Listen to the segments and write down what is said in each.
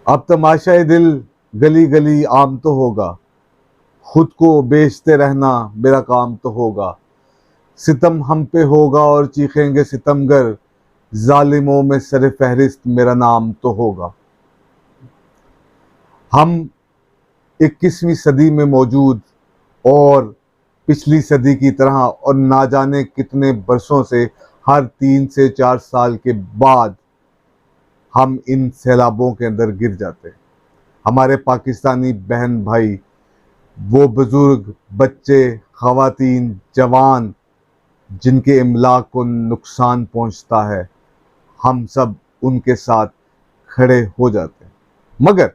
अब तमाशाए दिल गली गली आम तो होगा, खुद को बेचते रहना मेरा काम तो होगा। सितम हम पे होगा और चीखेंगे सितमगर, जालिमों में सर फहरिस्त मेरा नाम तो होगा। हम 21वीं सदी में मौजूद और पिछली सदी की तरह और ना जाने कितने बरसों से हर 3 से 4 साल के बाद हम इन सैलाबों के अंदर गिर जाते हैं। हमारे पाकिस्तानी बहन भाई, वो बुजुर्ग, बच्चे, खवातीन, जवान जिनके इमलाक को नुकसान पहुंचता है, हम सब उनके साथ खड़े हो जाते हैं। मगर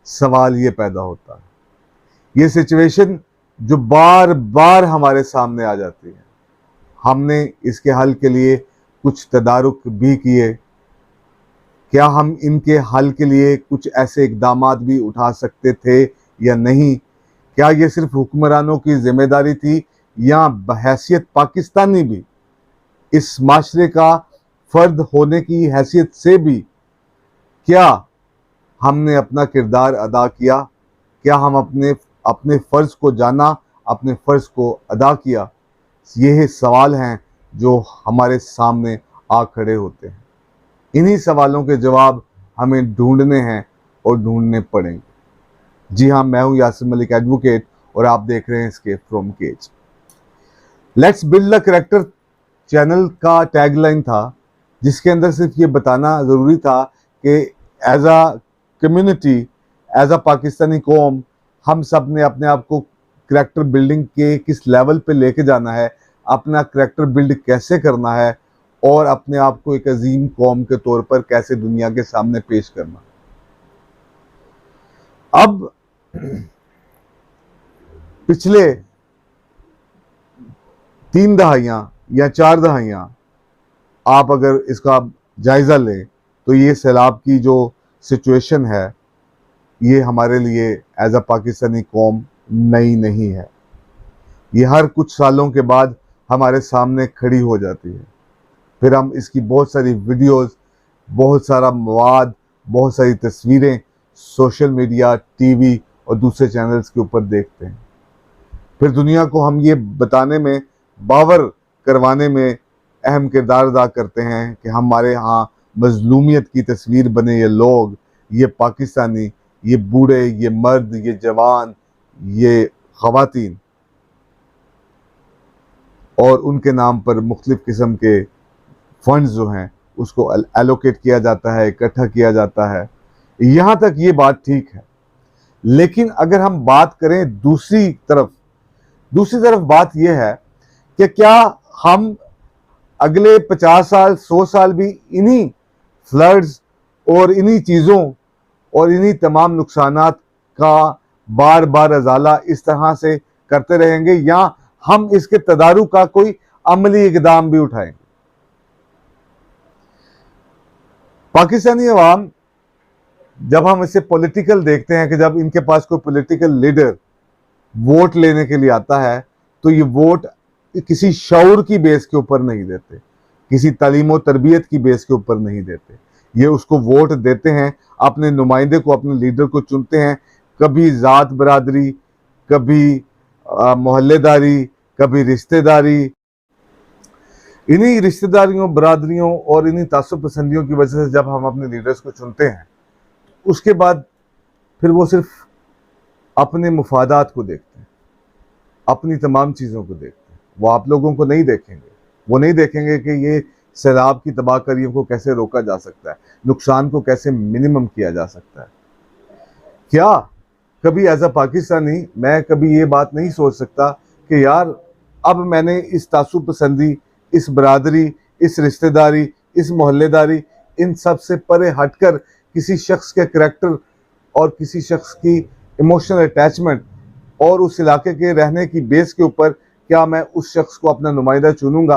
सवाल ये पैदा होता है, ये सिचुएशन जो बार बार हमारे सामने आ जाती है, हमने इसके हल के लिए कुछ तदारुक भी किए। क्या हम इनके हल के लिए कुछ ऐसे इकदामात भी उठा सकते थे या नहीं? क्या ये सिर्फ हुक्मरानों की जिम्मेदारी थी या बहैसियत पाकिस्तानी भी, इस माशरे का फर्द होने की हैसियत से भी, क्या हमने अपना किरदार अदा किया? क्या हम अपने अपने फ़र्ज़ को जाना, अपने फ़र्ज़ को अदा किया? ये सवाल हैं जो हमारे सामने आ खड़े होते हैं। इन्हीं सवालों के जवाब हमें ढूंढने हैं और ढूंढने पड़ेंगे। जी हाँ, मैं हूँ यासिर मलिक एडवोकेट और आप देख रहे हैं escape from cage. Let's build the character channel का टैगलाइन था, जिसके अंदर सिर्फ ये बताना ज़रूरी था कि as a community, as a Pakistani कौम, हम सब ने अपने आप को कैरेक्टर बिल्डिंग के किस लेवल पे लेके जाना है, अपना कैरेक्टर बिल्ड कैसे करना है और अपने आप को एक अजीम कौम के तौर पर कैसे दुनिया के सामने पेश करना। अब पिछले 3 दहाइयाँ या 4 दहाइयाँ आप अगर इसका जायज़ा लें तो ये सैलाब की जो सिचुएशन है, ये हमारे लिए एज अ पाकिस्तानी कौम नई नहीं है। ये हर कुछ सालों के बाद हमारे सामने खड़ी हो जाती है। फिर हम इसकी बहुत सारी वीडियोस, बहुत सारा मवाद, बहुत सारी तस्वीरें सोशल मीडिया, टीवी और दूसरे चैनल्स के ऊपर देखते हैं। फिर दुनिया को हम ये बताने में, बावर करवाने में अहम किरदार अदा करते हैं कि हमारे यहाँ मजलूमियत की तस्वीर बने ये लोग, ये पाकिस्तानी, ये बूढ़े, ये मर्द, ये जवान, ये खवातीन, और उनके नाम पर मुख्तलिफ किस्म के फंड्स जो हैं उसको एलोकेट किया जाता है, इकट्ठा किया जाता है। यहाँ तक ये बात ठीक है। लेकिन अगर हम बात करें दूसरी तरफ बात यह है कि क्या हम अगले 50 साल, 100 साल भी इन्हीं फ्लड्स और इन्हीं चीज़ों और इन्हीं तमाम नुकसानात का बार बार अजाला इस तरह से करते रहेंगे, या हम इसके तदारुक का कोई अमली इकदाम भी उठाएंगे? पाकिस्तानी अवाम, जब हम इसे पॉलिटिकल देखते हैं कि जब इनके पास कोई पॉलिटिकल लीडर वोट लेने के लिए आता है तो ये वोट किसी शऊर की बेस के ऊपर नहीं देते, किसी तालीम और तरबियत की बेस के ऊपर नहीं देते। ये उसको वोट देते हैं, अपने नुमाइंदे को, अपने लीडर को चुनते हैं, कभी ज़ात बरादरी, कभी मोहल्लेदारी, कभी रिश्तेदारी। इन्हीं रिश्तेदारियों, बरादरियों और इन्हीं तासुब पसंदियों की वजह से जब हम अपने लीडर्स को चुनते हैं, उसके बाद फिर वो सिर्फ अपने मुफादात को देखते हैं, अपनी तमाम चीज़ों को देखते हैं। वो आप लोगों को नहीं देखेंगे। वो नहीं देखेंगे कि ये सैलाब की तबाहकारियों को कैसे रोका जा सकता है, नुकसान को कैसे मिनिमम किया जा सकता है। क्या कभी एज अ पाकिस्तानी मैं कभी ये बात नहीं सोच सकता कि यार अब मैंने इस तासुब पसंदी, इस बरादरी, इस रिश्तेदारी, इस मोहल्लेदारी, इन सब से परे हटकर किसी शख्स के करैक्टर और किसी शख्स की इमोशनल अटैचमेंट और उस इलाके के रहने की बेस के ऊपर क्या मैं उस शख्स को अपना नुमाइंदा चुनूंगा?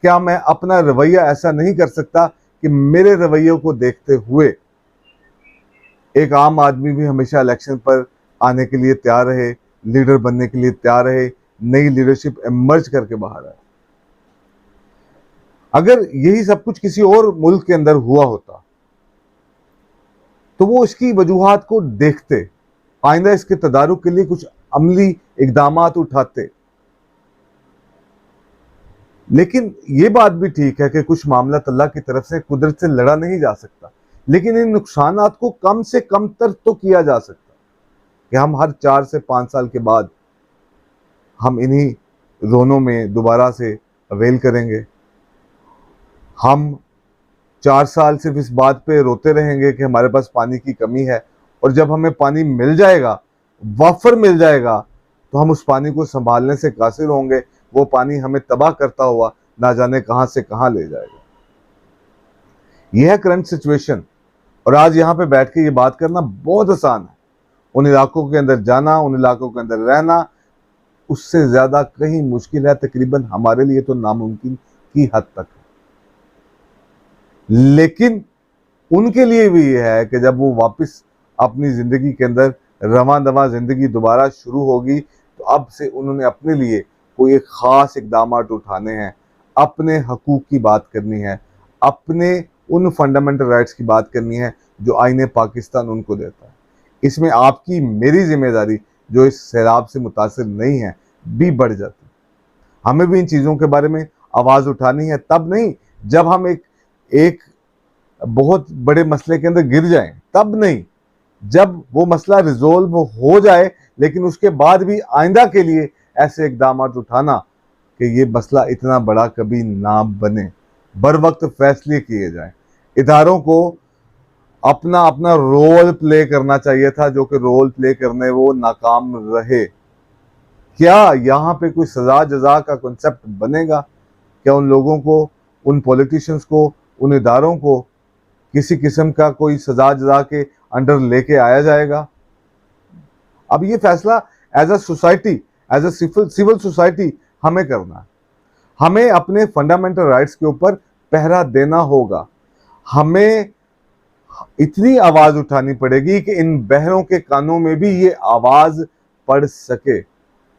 क्या मैं अपना रवैया ऐसा नहीं कर सकता कि मेरे रवैये को देखते हुए एक आम आदमी भी हमेशा इलेक्शन पर आने के लिए तैयार रहे, लीडर बनने के लिए तैयार रहे, नई लीडरशिप इमर्ज करके बाहर आए? अगर यही सब कुछ किसी और मुल्क के अंदर हुआ होता तो वो इसकी वजूहात को देखते, आइंदा इसके तदारुक के लिए कुछ अमली इकदामात उठाते। लेकिन ये बात भी ठीक है कि कुछ मामला अल्लाह की तरफ से, कुदरत से लड़ा नहीं जा सकता, लेकिन इन नुकसानात को कम से कम तर तो किया जा सकता कि हम हर 4 से 5 साल के बाद हम इन्हीं रोनों में दोबारा से अवेल करेंगे। हम 4 साल सिर्फ इस बात पे रोते रहेंगे कि हमारे पास पानी की कमी है, और जब हमें पानी मिल जाएगा, वाफर मिल जाएगा, तो हम उस पानी को संभालने से कासिर होंगे। वो पानी हमें तबाह करता हुआ ना जाने कहां से कहां ले जाएगा। यह है करंट सिचुएशन। और आज यहाँ पे बैठ के ये बात करना बहुत आसान है। उन इलाकों के अंदर जाना, उन इलाकों के अंदर रहना, उससे ज्यादा कहीं मुश्किल है, तकरीबन हमारे लिए तो नामुमकिन की हद तक है। लेकिन उनके लिए भी यह है कि जब वो वापस अपनी जिंदगी के अंदर रवां दवा जिंदगी दोबारा शुरू होगी, तो अब से उन्होंने अपने लिए कोई एक खास इकदामात उठाने हैं, अपने हकूक की बात करनी है, अपने उन फंडामेंटल राइट्स की बात करनी है जो आईने पाकिस्तान उनको देता है। इसमें आपकी मेरी जिम्मेदारी, जो इस सैलाब से मुतासिर नहीं है, भी बढ़ जाती है। हमें भी इन चीज़ों के बारे में आवाज़ उठानी है, तब नहीं जब हम एक बहुत बड़े मसले के अंदर गिर जाएं, तब नहीं, जब वो मसला रिजोल्व हो जाए, लेकिन उसके बाद भी आइंदा के लिए ऐसे इकदाम उठाना कि ये मसला इतना बड़ा कभी ना बने। बर वक्त फैसले किए जाएं। इदारों को अपना अपना रोल प्ले करना चाहिए था, जो कि रोल प्ले करने वो नाकाम रहे। क्या यहाँ पे कोई सजा जजा का कॉन्सेप्ट बनेगा? क्या उन लोगों को, उन पॉलिटिशियंस को, उन इदारों को किसी किस्म का कोई सजा जजा के अंडर लेके आया जाएगा? अब ये फैसला as a society, as a civil society हमें करना है। हमें अपने फंडामेंटल राइट्स के ऊपर पहरा देना होगा। हमें इतनी आवाज उठानी पड़ेगी कि इन बहरों के कानों में भी ये आवाज पड़ सके।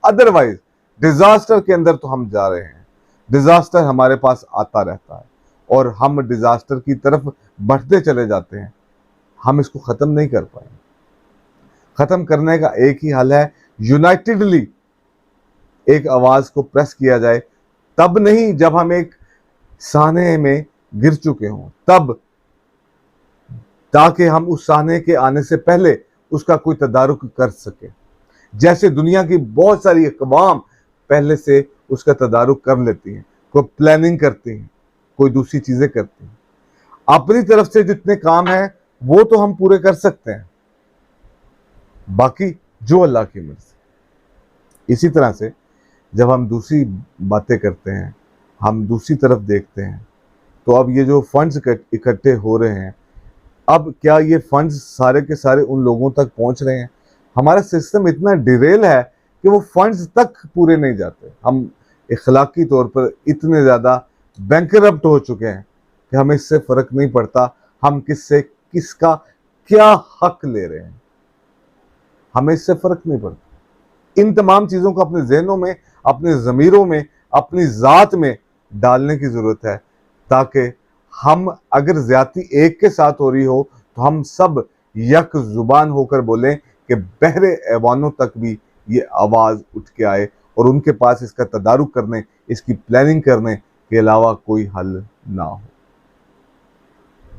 अदरवाइज डिजास्टर के अंदर तो हम जा रहे हैं, डिजास्टर हमारे पास आता रहता है और हम डिजास्टर की तरफ बढ़ते चले जाते हैं। हम इसको खत्म नहीं कर पाएंगे। खत्म करने का एक ही हल है, यूनाइटेडली एक आवाज को प्रेस किया जाए। तब नहीं जब हम एक साने में गिर चुके हों, तब, ताकि हम उस साने के आने से पहले उसका कोई तदारुक कर सके। जैसे दुनिया की बहुत सारी अक़वाम पहले से उसका तदारुक कर लेती हैं, कोई प्लानिंग करती हैं, कोई दूसरी चीजें करती हैं। अपनी तरफ से जितने काम हैं वो तो हम पूरे कर सकते हैं, बाकी जो अल्लाह की मर्जी। इसी तरह से जब हम दूसरी बातें करते हैं, हम दूसरी तरफ देखते हैं, तो अब ये जो फंड्स इकट्ठे हो रहे हैं, अब क्या ये फंड्स सारे के सारे उन लोगों तक पहुंच रहे हैं? हमारा सिस्टम इतना डिरेल है कि वो फंड्स तक पूरे नहीं जाते। हम इखलाकी तौर पर इतने ज़्यादा बैंकरप्ट हो चुके हैं कि हमें इससे फ़र्क नहीं पड़ता हम किससे किसका क्या हक ले रहे हैं। हमें इससे फ़र्क नहीं पड़ता। इन तमाम चीज़ों को अपने जहनों में, अपने ज़मीरों में, अपनी ज़ात में डालने की ज़रूरत है, ताकि हम, अगर ज़्यादती एक के साथ हो रही हो, तो हम सब यक ज़ुबान होकर बोलें कि बहरे ऐवानों तक भी ये आवाज़ उठ के आए और उनके पास इसका तदारुक करने, इसकी प्लानिंग करने के अलावा कोई हल ना हो।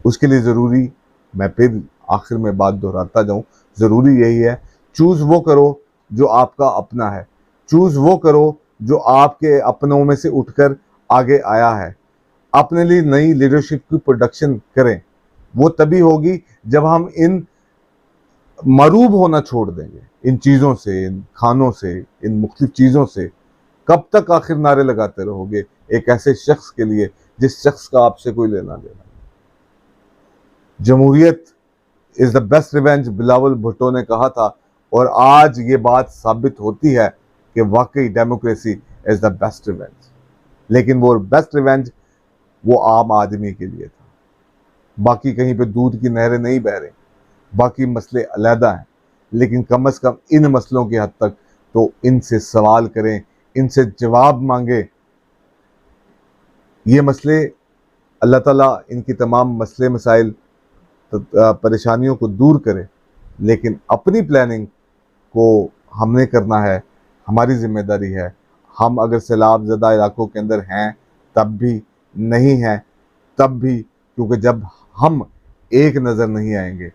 उसके लिए ज़रूरी, मैं फिर आखिर में बात दोहराता जाऊँ, ज़रूरी यही है, चूज़ वो करो जो आपका अपना है, चूज़ वो करो जो आपके अपनों में से उठकर आगे आया है। अपने लिए नई लीडरशिप की प्रोडक्शन करें। वो तभी होगी जब हम इन मरूब होना छोड़ देंगे, इन चीज़ों से, इन खानों से, इन मुख्तलिफ चीज़ों से। कब तक आखिर नारे लगाते रहोगे एक ऐसे शख्स के लिए जिस शख्स का आपसे कोई लेना देना? जमहूरियत is the best revenge, Bilawal Bhutto ने कहा था, और आज ये बात साबित होती है कि वाकई democracy is the best revenge. लेकिन वो बेस्ट रिवेंज वो आम आदमी के लिए था। बाकी कहीं पे दूध की नहरें नहीं बह रही, बाकी मसले अलहदा हैं, लेकिन कम से कम इन मसलों की हद तक तो इनसे सवाल करें, इनसे जवाब मांगे। ये मसले, अल्लाह ताला इनकी तमाम मसले मसाइल परेशानियों को दूर करे, लेकिन अपनी प्लानिंग को हमने करना है, हमारी जिम्मेदारी है। हम अगर सैलाब ज़दा इलाकों के अंदर हैं तब भी, नहीं हैं तब भी, क्योंकि जब हम एक नज़र नहीं आएंगे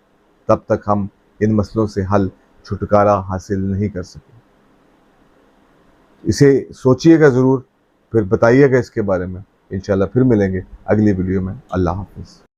तब तक हम इन मसलों से हल, छुटकारा हासिल नहीं कर सकें। इसे सोचिएगा ज़रूर, फिर बताइएगा इसके बारे में। इंशाल्लाह फिर मिलेंगे अगली वीडियो में। अल्लाह हाफ़िज़।